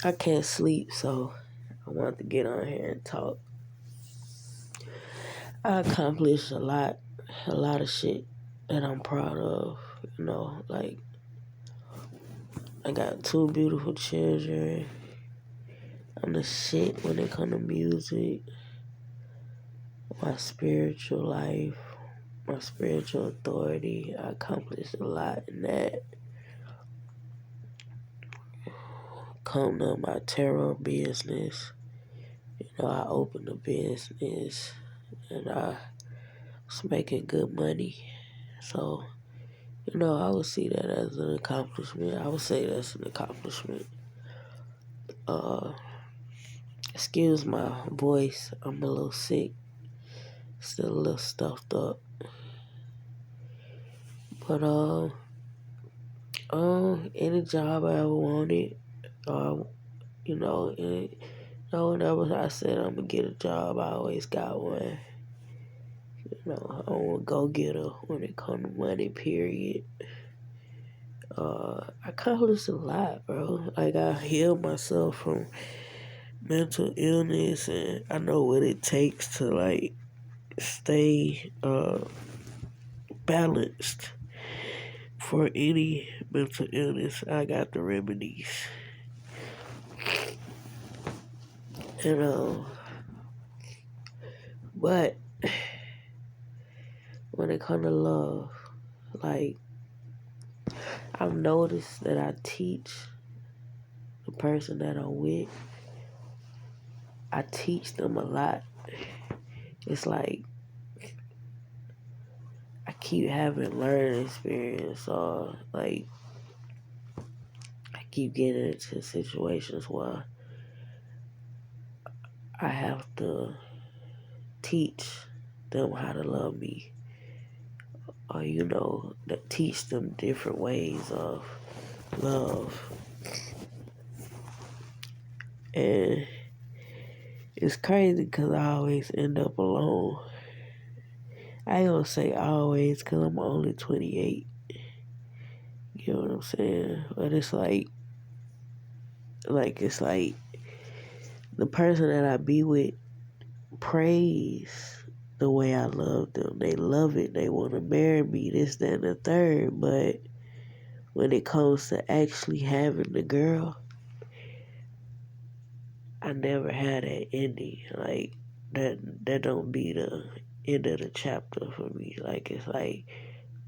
I can't sleep, so I wanted to get on here and talk. I accomplished a lot of shit that I'm proud of. Like I got 2 beautiful children. I'm the shit when it comes to music. My spiritual life, my spiritual authority. I accomplished a lot in that. Come to my tarot business. I opened a business and I was making good money. So, I would see that as an accomplishment. I would say that's an accomplishment. Excuse my voice. I'm a little sick. Still a little stuffed up. But, any job I ever wanted, whenever I said I'm gonna get a job, I always got one. I'm a go-getter when it comes to money, period. I accomplished a lot, bro. Like, I healed myself from mental illness, and I know what it takes to, like, stay balanced for any mental illness. I got the remedies. And, but when it comes to love, like, I've noticed that I teach the person that I'm with, I teach them a lot. It's like I keep having learning experience, or like I keep getting into situations where I have to teach them how to love me, or teach them different ways of love. And it's crazy because I always end up alone. I ain't gonna say always because I'm only 28. You know what I'm saying? But it's like the person that I be with praise the way I love them. They love it. They want to marry me, this, that, and the third. But when it comes to actually having the girl, I never had that ending. Like, that don't be the end of the chapter for me. Like, it's like,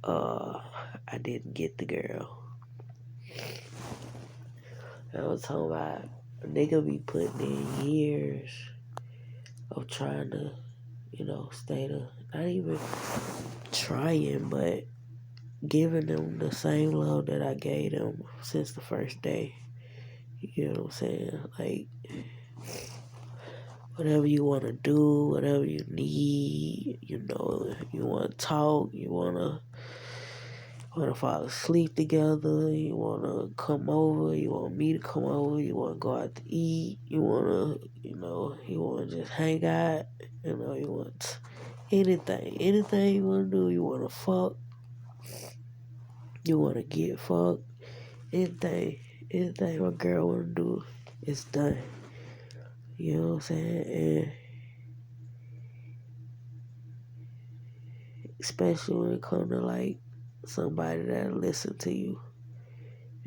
I didn't get the girl. I was talking about a nigga be putting in years of trying to, stay not even trying, but giving them the same love that I gave them since the first day. You know what I'm saying? Like, whatever you want to do, whatever you need, you want to talk, you want to fall asleep together, you want to come over, you want me to come over, you want to go out to eat, you want to, you want to just hang out, you want anything you want to do, you want to fuck, you want to get fucked, anything my girl want to do, it's done. You know what I'm saying? And especially when it comes to, like, somebody that listen to you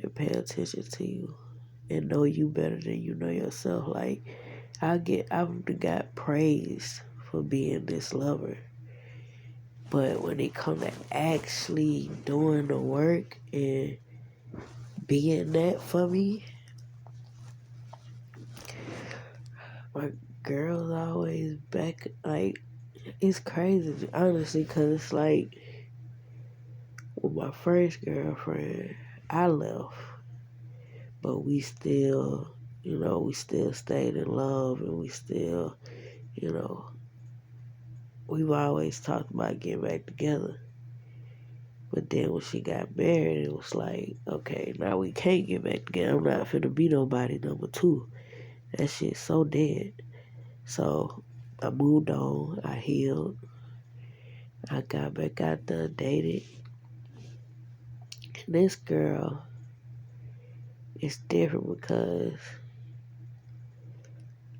and pay attention to you and know you better than you know yourself. Like, I've got praised for being this lover. But when it comes to actually doing the work and being that for me, my girl's always back. Like, it's crazy, honestly, because it's like, with my first girlfriend, I left, but we still, stayed in love, and we still, we've always talked about getting back together. But then when she got married, it was like, okay, now we can't get back together. I'm not finna be nobody number 2. That shit's so dead. So I moved on. I healed. I got back out there, dated. And this girl is different because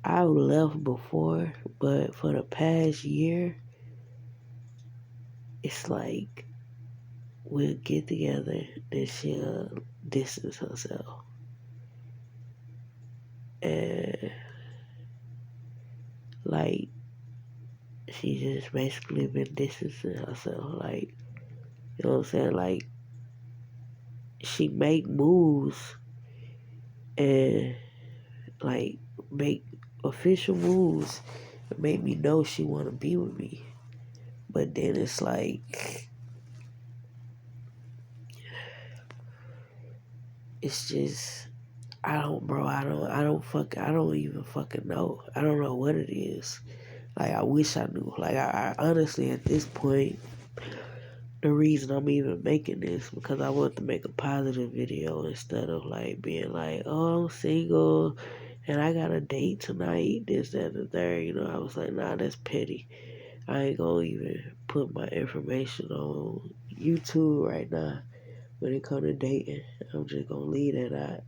I left before, but for the past year, it's like we'll get together, then she'll distance herself. And like she just basically been distancing herself. Like, you know what I'm saying? Like she make moves and like make official moves and make me know she wanna be with me. But then it's like it's just I don't even fucking know. I don't know what it is. Like I wish I knew. Like I honestly at this point the reason I'm even making this because I want to make a positive video instead of like being like, oh, I'm single and I got a date tonight, this, that, and the third. You know, I was like, nah, that's petty. I ain't gonna even put my information on YouTube right now when it comes to dating. I'm just gonna leave that out,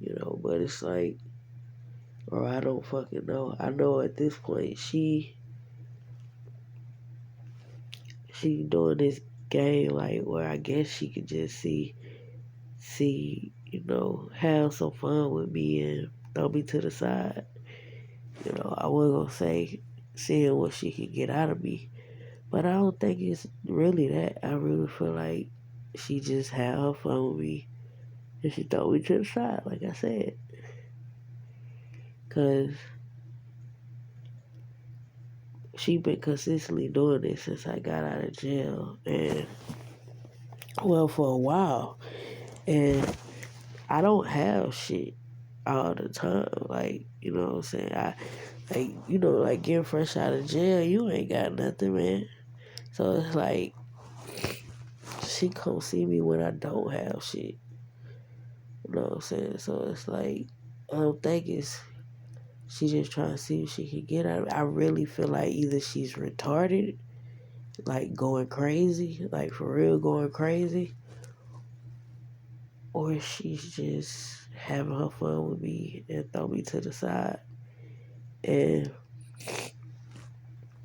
you know. But it's like, or I don't fucking know. I know at this point she doing this game like where I guess she could just see, you know, have some fun with me and throw me to the side. You know, I wasn't gonna say seeing what she could get out of me, but I don't think it's really that. I really feel like she just had her fun with me and she throw me to the side, like I said, cause she been consistently doing this since I got out of jail and well for a while, and I don't have shit all the time. Like, you know what I'm saying? Like, you know, like getting fresh out of jail, you ain't got nothing, man. So it's like, she come see me when I don't have shit. You know what I'm saying? So it's like, I don't think she just trying to see what she can get out of it. I really feel like either she's retarded, like going crazy, like for real going crazy, or she's just having her fun with me and throw me to the side. And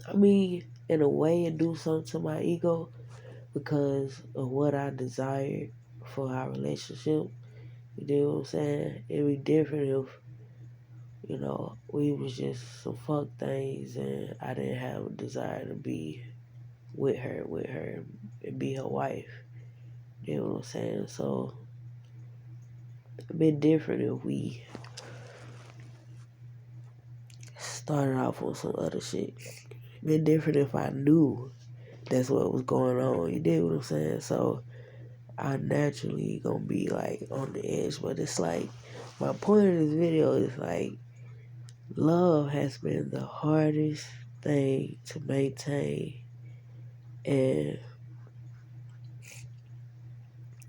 I mean, in a way, it do something to my ego because of what I desired for our relationship. You know what I'm saying? It'd be different if, you know, we was just some fuck things and I didn't have a desire to be with her, and be her wife. You know what I'm saying? So it'd been different if we started off on some other shit. It'd been different if I knew that's what was going on. You dig what I'm saying? So I naturally gonna be like on the edge, but it's like my point of this video is like love has been the hardest thing to maintain, and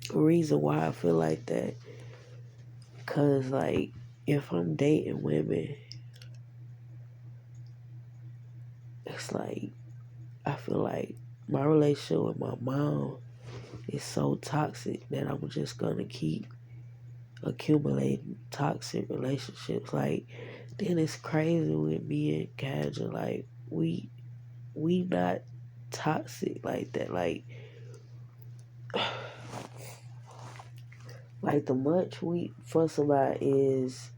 the reason why I feel like that, cause like if I'm dating women, it's like I feel like my relationship with my mom is so toxic that I'm just gonna keep accumulating toxic relationships. Like then it's crazy with me and Kaja. Like we not toxic like that. Like the much we fuss about is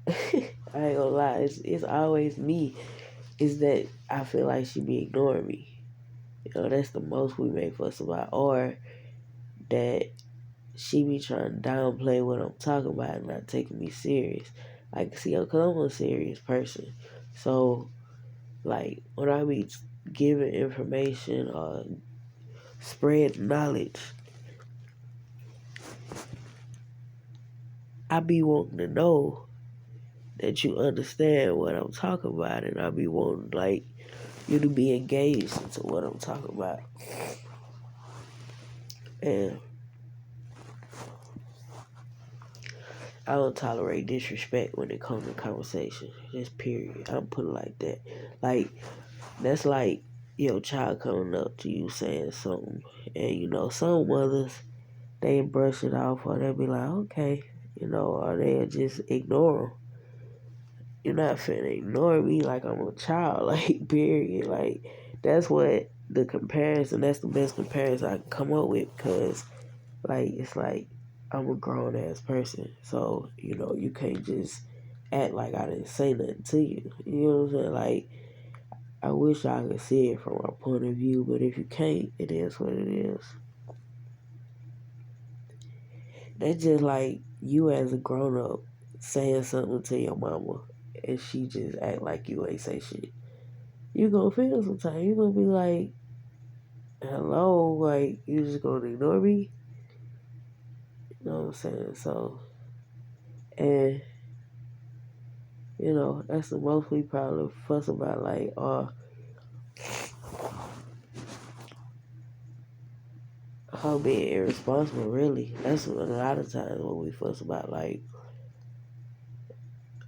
I ain't gonna lie, it's always me. Is that I feel like she be ignoring me. You know, that's the most we may fuss about. Or that she be trying to downplay what I'm talking about and not taking me serious. Like, see, cause I'm a serious person. So, like, when I be giving information or spread knowledge, I be wanting to know that you understand what I'm talking about, and I be wanting, like, you to be engaged into what I'm talking about. And I don't tolerate disrespect when it comes to conversation. Just period. I'm put it like that. Like, that's like your child coming up to you saying something, and you know, some mothers, they brush it off, or they'll be like, okay, you know, or they'll just ignore them. you're not finna ignore me like I'm a child, like, period. Like, that's what the comparison, that's the best comparison I can come up with, because, like, it's like, I'm a grown ass person, so, you can't just act like I didn't say nothing to you. You know what I'm saying? Like, I wish I could see it from our point of view, but if you can't, it is what it is. That's just like you as a grown up saying something to your mama and she just act like you ain't say shit. You gonna feel sometimes. You gonna be like, hello, like, you just gonna ignore me? You know what I'm saying? So, and, that's the most we probably fuss about, like, her being irresponsible, really. That's a lot of times what we fuss about, like,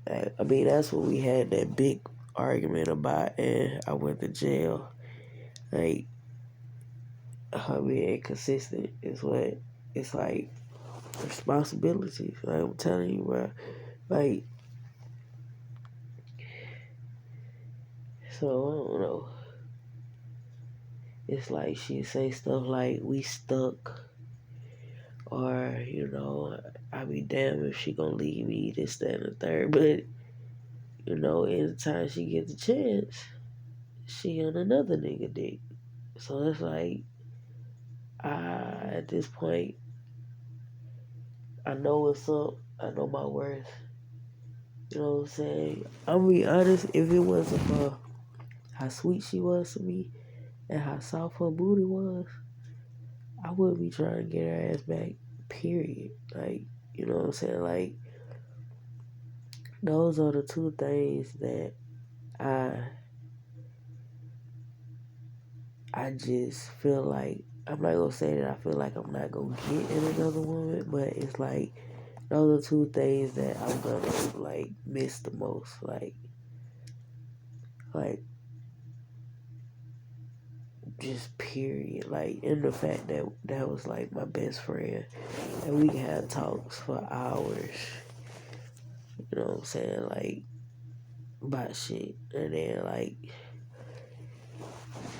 I mean, that's what we had that big argument about, and I went to jail. Like, her being consistent is what it's like, responsibility. Like, I'm telling you, bro. Like, so I don't know. It's like she say stuff like, we stuck, or, I be damned if she gonna leave me, this, that, and the third. But, anytime she get the chance, she on another nigga dick. So it's like, at this point, I know what's up. I know my worth. You know what I'm saying? I'm gonna be honest, if it wasn't for how sweet she was to me and how soft her booty was, I wouldn't be trying to get her ass back, period. Like, you know what I'm saying? Like, those are the two things that I just feel like, I'm not gonna say that I feel like I'm not gonna get in another woman, but it's like, those are two things that I'm gonna, like, miss the most. Like, just period. Like, in the fact that that was like my best friend, and we had talks for hours. You know what I'm saying? Like, about shit, and then like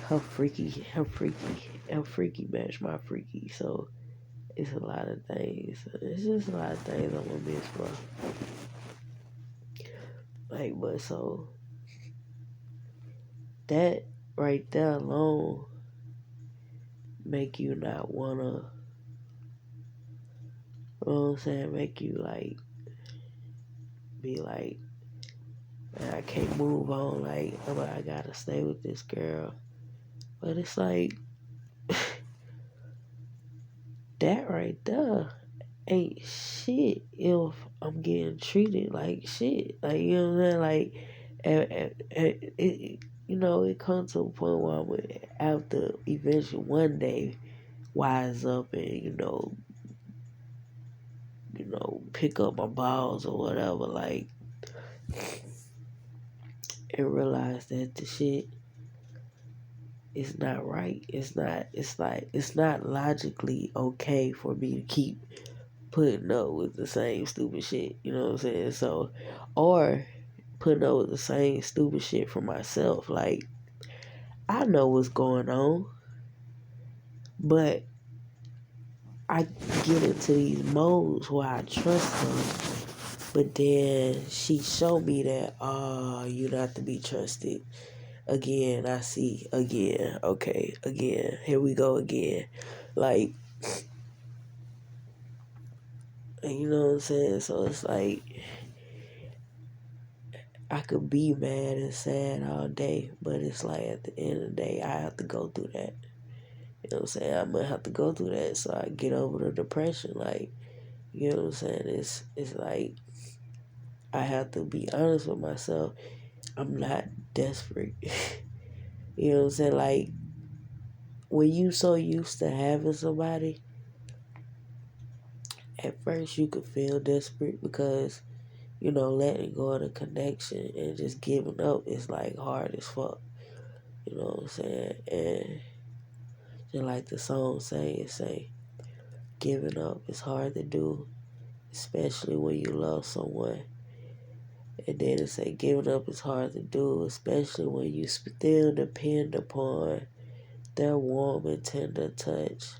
her freaky match my freaky. So it's a lot of things. It's just a lot of things I'm gonna miss, bro. Like, but so that right there alone make you not wanna, you know what I'm saying? Make you like be like, man, I can't move on. Like, I gotta stay with this girl. But it's like, that right there ain't shit if I'm getting treated like shit. Like, you know what I'm saying? Like, it comes to a point where I'm gonna have to eventually one day wise up and, pick up my balls or whatever, like, and realize that the shit is not right. It's not logically okay for me to keep putting up with the same stupid shit, you know what I'm saying? So, or putting up with the same stupid shit for myself. Like, I know what's going on, but I get into these modes where I trust her, but then she showed me that, you're not to be trusted. Again, I see. Again, okay, again, here we go again. Like, you know what I'm saying? So it's like, I could be mad and sad all day, but it's like, at the end of the day, I have to go through that. You know what I'm saying? I'm gonna have to go through that so I get over the depression. Like, you know what I'm saying? It's like, I have to be honest with myself. I'm not desperate. You know what I'm saying? Like, when you so used to having somebody, at first you could feel desperate because, letting go of the connection and just giving up is like hard as fuck. You know what I'm saying? And just like the song say, giving up is hard to do, especially when you love someone. And then it say giving up is hard to do, especially when you still depend upon their warm and tender touch,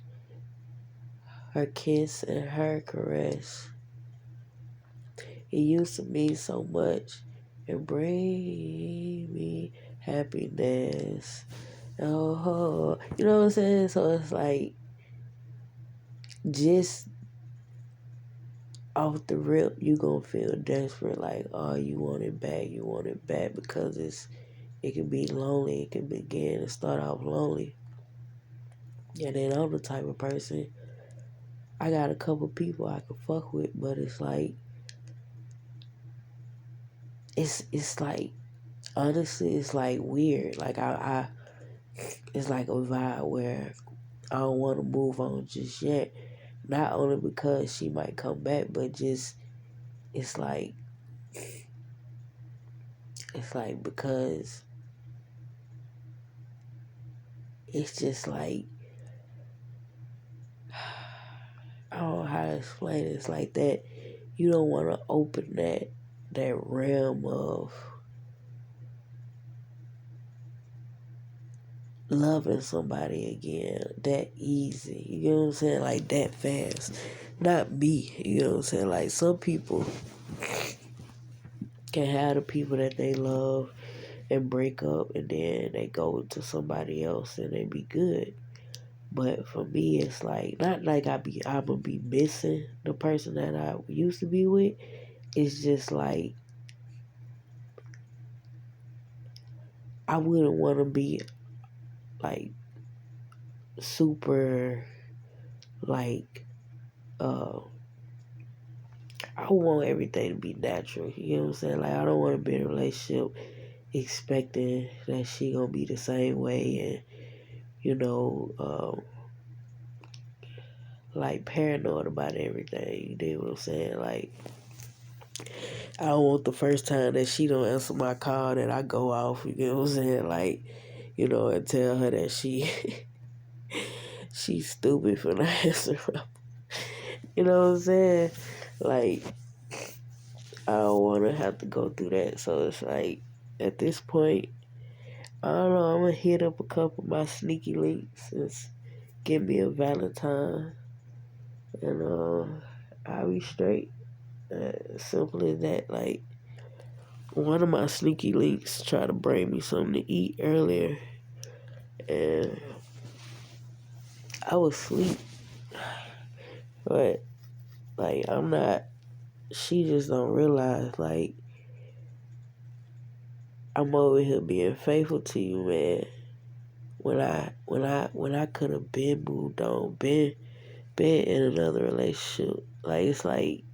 her kiss and her caress. It used to mean so much and bring me happiness. Oh, you know what I'm saying? So it's like just off the rip, you gonna feel desperate, like, oh, you want it back because it can be lonely, it can begin and start off lonely. And then I'm the type of person, I got a couple people I can fuck with, but it's like, it's like, honestly, it's like weird. Like I it's like a vibe where I don't want to move on just yet. Not only because she might come back, but just it's like because it's just like I don't know how to explain it. It's like that you don't want to open that realm of loving somebody again that easy. You know what I'm saying? Like that fast. Not me. You know what I'm saying? Like some people can have the people that they love and break up and then they go to somebody else and they be good. But for me it's like not like I'm gonna be missing the person that I used to be with. It's just like I wouldn't wanna be like super like I want everything to be natural. You know what I'm saying? Like I don't want to be in a relationship expecting that she gonna be the same way and like paranoid about everything. You know what I'm saying? Like I don't want the first time that she don't answer my call that I go off. You know what I'm saying? Like and tell her that she's stupid for not answering. You know what I'm saying? Like I don't want to have to go through that. So it's like at this point, I don't know. I'm gonna hit up a couple of my sneaky links and give me a Valentine, and I'll be straight. Simple as that. Like one of my sneaky links tried to bring me something to eat earlier, and I was asleep. But like I'm not. She just don't realize like I'm over here being faithful to you, man. When I could have been moved on, been in another relationship. Like it's like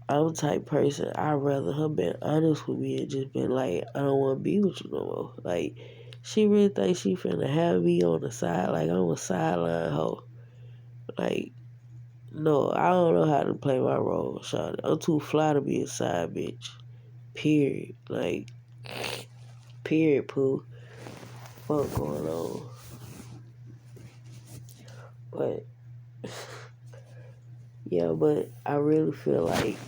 I'm the type person I'd rather her been honest with me and just been like, I don't wanna be with you no more. Like she really thinks she finna have me on the side, like I'm a sideline hoe. Like, no, I don't know how to play my role, Shawty. I'm too fly to be a side bitch. Period. Like, period, poo. Fuck going on. But yeah, but I really feel like,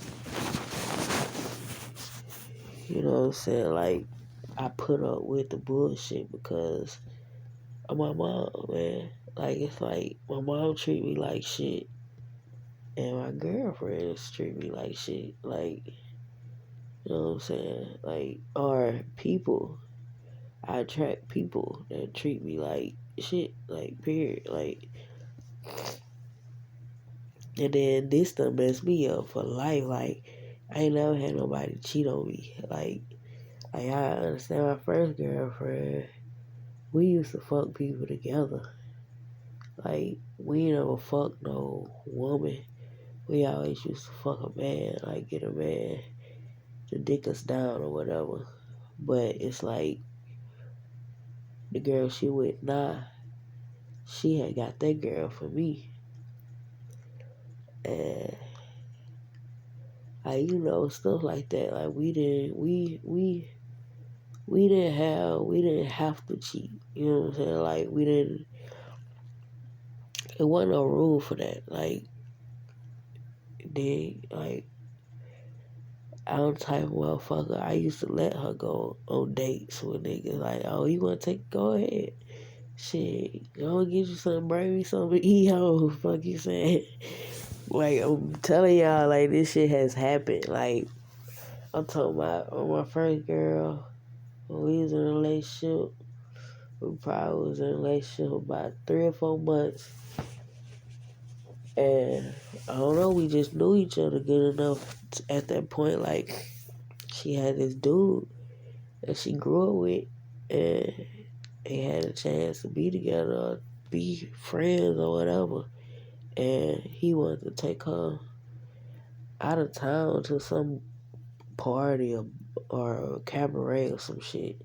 you know what I'm saying, like I put up with the bullshit because of my mom, man. Like it's like my mom treat me like shit and my girlfriends treat me like shit. Like, you know what I'm saying? Like or people. I attract people that treat me like shit, like period. Like and then this done messed me up for life. Like I ain't never had nobody cheat on me. Like I understand my first girlfriend, we used to fuck people together. Like we never fucked no woman. We always used to fuck a man, like get a man to dick us down or whatever. But it's like the girl she with now, she had got that girl for me. And like stuff like that. Like we didn't have to cheat. You know what I'm saying? Like we didn't. It wasn't no rule for that. Like they like I'm the type of motherfucker, I used to let her go on dates with niggas. Like, oh, you want to go ahead. Shit, go get you something, bring me something to eat home. Fuck you saying. Like, I'm telling y'all, like, this shit has happened. Like, I'm talking about on my first girl, when we was in a relationship, we probably was in a relationship about 3 or 4 months. And I don't know, we just knew each other good enough at that point. Like, she had this dude that she grew up with, and they had a chance to be together, or be friends or whatever. And he wanted to take her out of town to some party or a cabaret or some shit.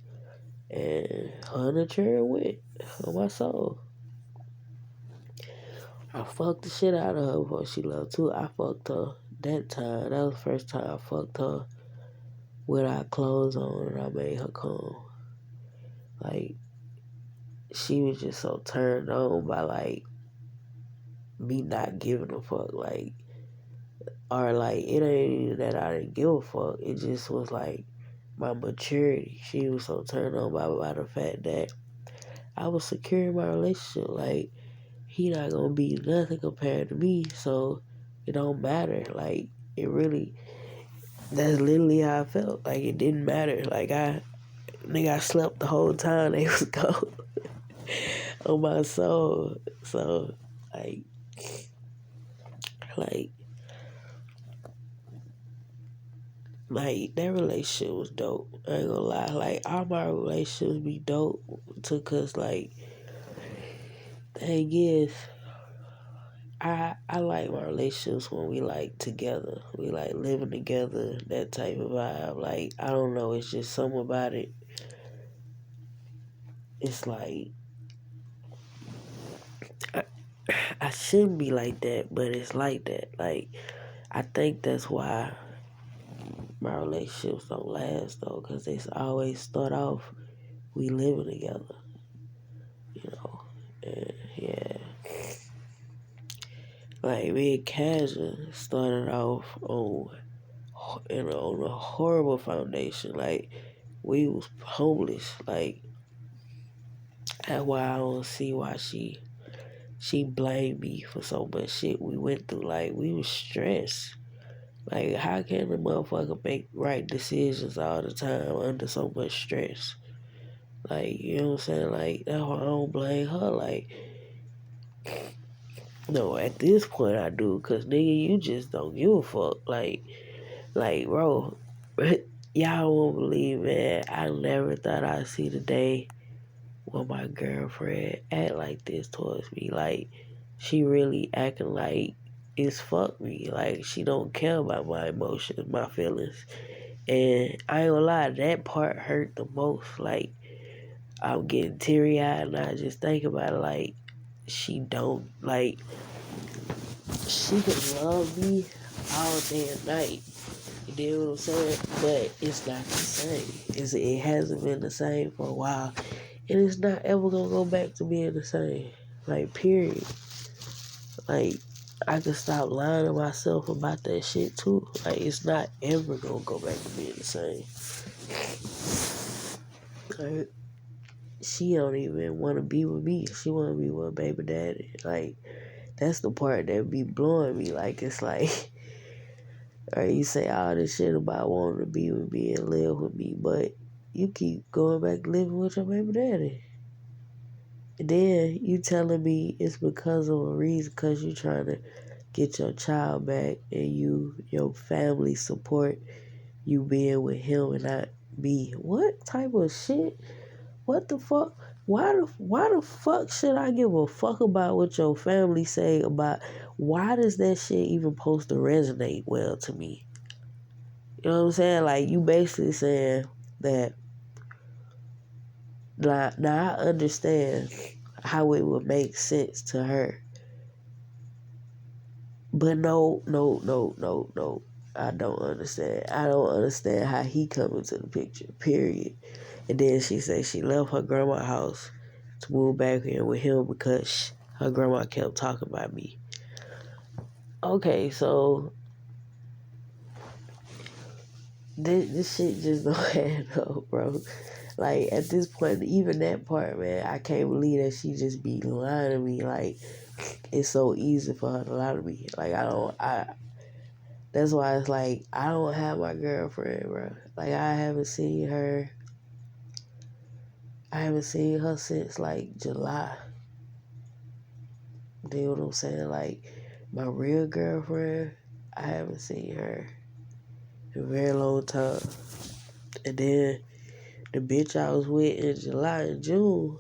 And her and the chair went on my soul. I fucked the shit out of her before she left too. I fucked her that time. That was the first time I fucked her without clothes on, and I made her come. Like, she was just so turned on by, like, me not giving a fuck. Like, or like, it ain't even that I didn't give a fuck. It just was like my maturity. She was so turned on by the fact that I was secure in my relationship. Like, he not gonna be nothing compared to me, so it don't matter. Like, it really, that's literally how I felt. Like, it didn't matter. Like, I slept the whole time they was gone on my soul. So, like, like, like, that relationship was dope. I ain't gonna lie. Like, all my relationships be dope cause, like, thing is, I like my relationships when we, like, together. We, like, living together, that type of vibe. Like, I don't know, it's just something about it. It's like, I shouldn't be like that, but it's like that. Like, I think that's why my relationships don't last, though, cause they always start off, we living together, you know. And, yeah. Like, me and Kaja started off on a horrible foundation. Like, we was homeless. Like, that's why I don't see why she blamed me for so much shit we went through. Like, we was stressed. Like, how can a motherfucker make right decisions all the time under so much stress? Like, you know what I'm saying? Like, that's why I don't blame her. Like, no, at this point I do, cause nigga, you just don't give a fuck. Like, bro, y'all won't believe, man. I never thought I'd see the day when my girlfriend act like this towards me. Like, she really acting like it's fuck me. Like, she don't care about my emotions, my feelings. And I ain't gonna lie, that part hurt the most. Like, I'm getting teary-eyed and I just think about it. Like, she don't, like, she can love me all day and night. You know what I'm saying? But it's not the same. It hasn't been the same for a while. And it's not ever gonna go back to being the same. Like, period. Like, I can stop lying to myself about that shit too. Like, it's not ever gonna go back to being the same. Like, she don't even want to be with me. She want to be with her baby daddy. Like, that's the part that be blowing me. Like, it's like, or you say all this shit about wanting to be with me and live with me, but you keep going back living with your baby daddy. And then you telling me it's because of a reason, because you trying to get your child back and your family support you being with him and not me. What type of shit? What the fuck? Why the fuck should I give a fuck about what your family say about? Why does that shit even supposed to resonate well to me? You know what I'm saying? Like, you basically saying that. Now I understand how it would make sense to her, but no. I don't understand. I don't understand how he come into the picture. Period. And then she said she left her grandma's house to move back here with him because her grandma kept talking about me. Okay, so this shit just don't add up, bro. Like, at this point, even that part, man, I can't believe that she just be lying to me. Like, it's so easy for her to lie to me. Like, that's why it's like, I don't have my girlfriend, bro. Like, I haven't seen her since, like, July. You know what I'm saying? Like, my real girlfriend, I haven't seen her in a very long time. And then the bitch I was with in July and June,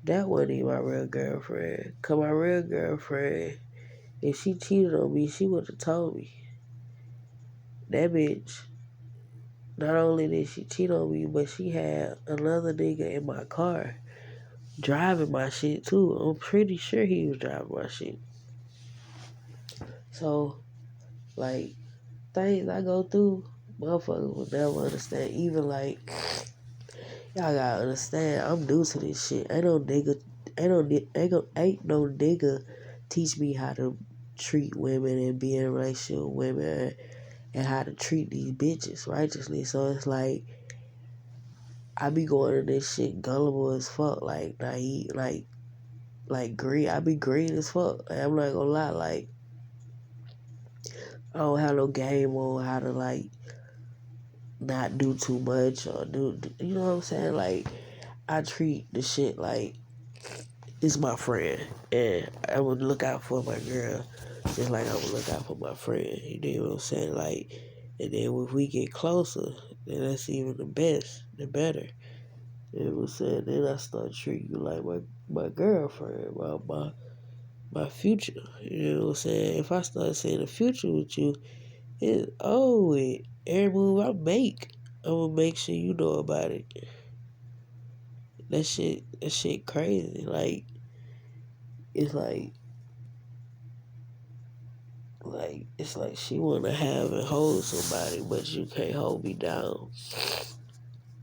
that wasn't even my real girlfriend. Cause my real girlfriend, if she cheated on me, she would have told me. That bitch, not only did she cheat on me, but she had another nigga in my car driving my shit too. I'm pretty sure he was driving my shit. So, like, things I go through, motherfuckers will never understand. Even like, y'all gotta understand, I'm new to this shit. Ain't no nigga teach me how to treat women and be in a relationship with women and how to treat these bitches righteously. So it's like, I be going to this shit gullible as fuck, like naive, like green. I be green as fuck. Like, I'm not gonna lie, like, I don't have no game on how to, like, not do too much or you know what I'm saying? Like, I treat the shit like it's my friend, and I would look out for my girl just like I would look out for my friend. You know what I'm saying? Like, and then if we get closer, then that's even the best, the better. You know what I'm saying? Then I start treating you like my girlfriend, my future. You know what I'm saying? If I start seeing the future with you, it's with every move I make, I'm gonna make sure you know about it. That shit crazy. Like, it's like it's like she wanna have and hold somebody, but you can't hold me down.